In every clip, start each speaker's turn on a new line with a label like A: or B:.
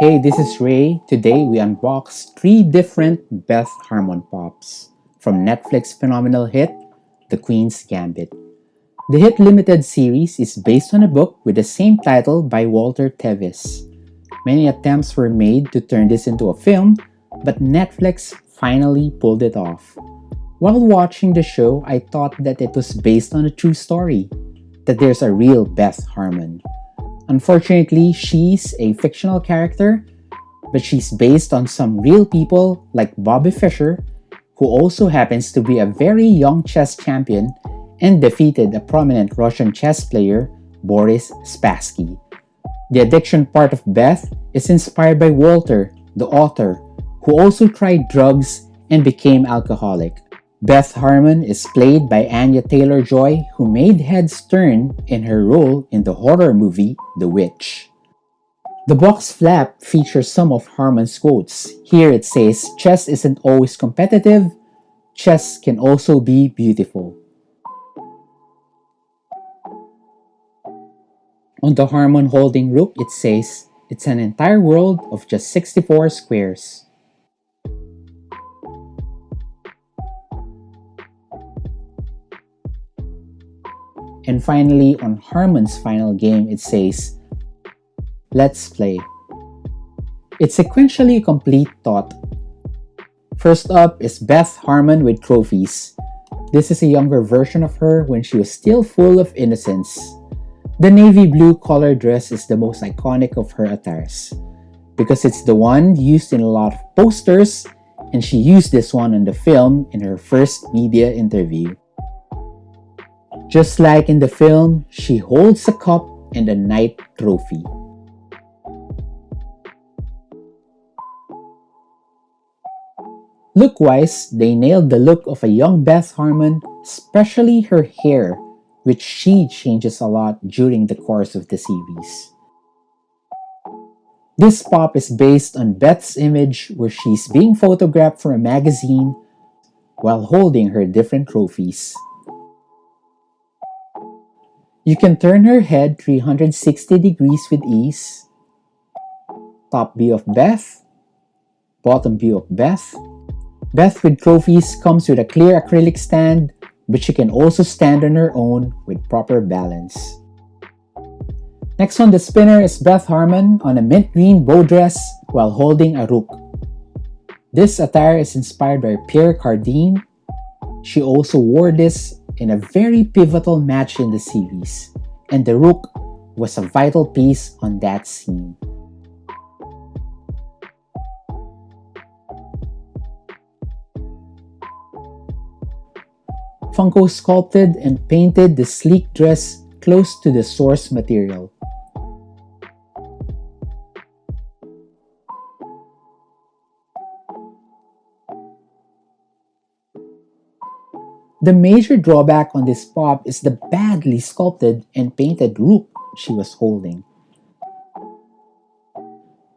A: Hey, this is Ray. Today we unbox 3 different Beth Harmon Pops from Netflix phenomenal hit, The Queen's Gambit. The hit limited series is based on a book with the same title by Walter Tevis. Many attempts were made to turn this into a film, but Netflix finally pulled it off. While watching the show, I thought that it was based on a true story, that there's a real Beth Harmon. Unfortunately, she's a fictional character, but she's based on some real people like Bobby Fischer, who also happens to be a very young chess champion and defeated a prominent Russian chess player, Boris Spassky. The addiction part of Beth is inspired by Walter, the author, who also tried drugs and became alcoholic. Beth Harmon is played by Anya Taylor Joy, who made heads turn in her role in the horror movie The Witch. The box flap features some of Harmon's quotes. Here it says, "Chess isn't always competitive, chess can also be beautiful." On the Harmon holding rook, it says, "It's an entire world of just 64 squares." And finally, on Harmon's final game, it says, "Let's play." It's sequentially a complete thought. First up is Beth Harmon with trophies. This is a younger version of her when she was still full of innocence. The navy blue color dress is the most iconic of her attires, because it's the one used in a lot of posters, and she used this one in the film in her first media interview. Just like in the film, she holds a cup and a knight trophy. Look-wise, they nailed the look of a young Beth Harmon, especially her hair, which she changes a lot during the course of the series. This pop is based on Beth's image where she's being photographed for a magazine while holding her different trophies. You can turn her head 360 degrees with ease. Top view of Beth, bottom view of Beth. Beth with trophies comes with a clear acrylic stand, but she can also stand on her own with proper balance. Next on the spinner is Beth Harmon on a mint green bow dress while holding a rook. This attire is inspired by Pierre Cardin. She also wore this in a very pivotal match in the series, and the rook was a vital piece on that scene. Funko sculpted and painted the sleek dress close to the source material. The major drawback on this pop is the badly sculpted and painted rook she was holding.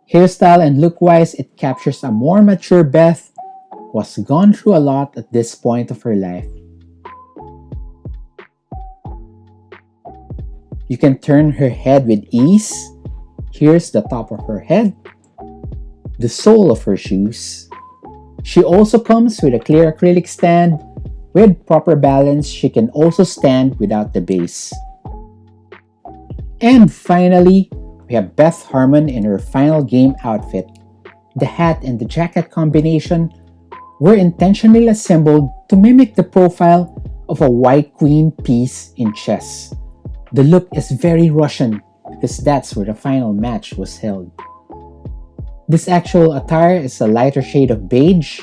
A: Hairstyle and look-wise, it captures a more mature Beth who has gone through a lot at this point of her life. You can turn her head with ease. Here's the top of her head, the sole of her shoes. She also comes with a clear acrylic stand. With proper balance, she can also stand without the base. And finally, we have Beth Harmon in her final game outfit. The hat and the jacket combination were intentionally assembled to mimic the profile of a white queen piece in chess. The look is very Russian because that's where the final match was held. This actual attire is a lighter shade of beige,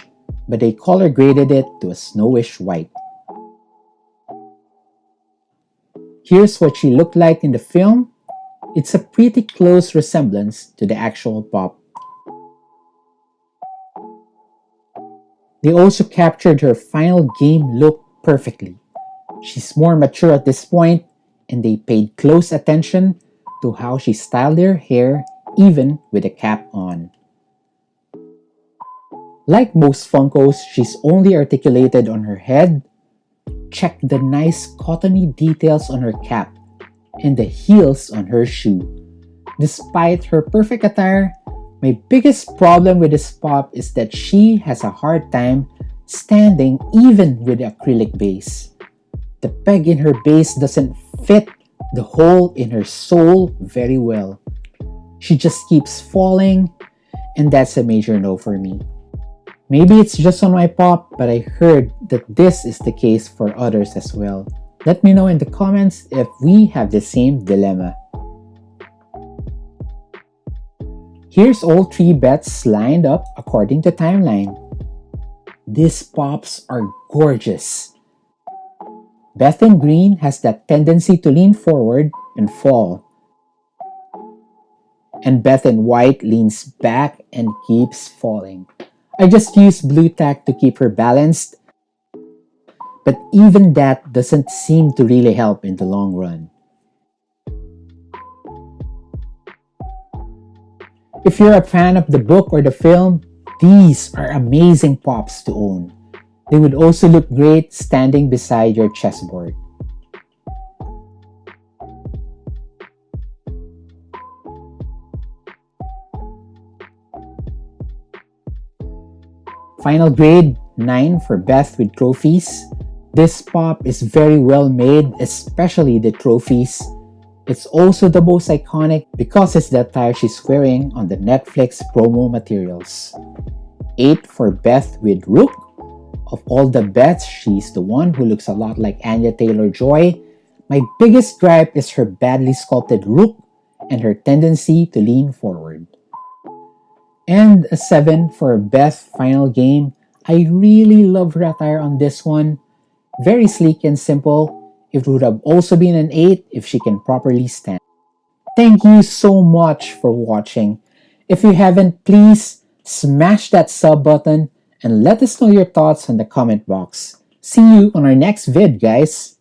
A: but they color graded it to a snowish white. Here's what she looked like in the film. It's a pretty close resemblance to the actual pop. They also captured her final game look perfectly. She's more mature at this point, and they paid close attention to how she styled her hair, even with a cap on. Like most Funkos, she's only articulated on her head. Check the nice cottony details on her cap and the heels on her shoe. Despite her perfect attire, My biggest problem with this pop is that she has a hard time standing even with the acrylic base. The peg in her base doesn't fit the hole in her sole very well. She just keeps falling, and that's a major no for me. Maybe it's just on my pop, but I heard that this is the case for others as well. Let me know in the comments if we have the same dilemma. Here's all 3 bets lined up according to timeline. These pops are gorgeous. Beth in green has that tendency to lean forward and fall. And Beth in white leans back and keeps falling. I just used blue tack to keep her balanced, but even that doesn't seem to really help in the long run. If you're a fan of the book or the film, these are amazing pops to own. They would also look great standing beside your chessboard. Final grade 9 for Beth with trophies. This pop is very well made, especially the trophies. It's also the most iconic because it's the attire she's wearing on the Netflix promo materials. 8 for Beth with rook. Of all the Beths, she's the one who looks a lot like Anya Taylor Joy. My biggest gripe is her badly sculpted rook and her tendency to lean forward. And a 7 for Beth final game. I really love her attire on this one. Very sleek and simple. It would have also been an 8 if she can properly stand. Thank you so much for watching. If you haven't, please smash that sub button and let us know your thoughts in the comment box. See you on our next vid, guys.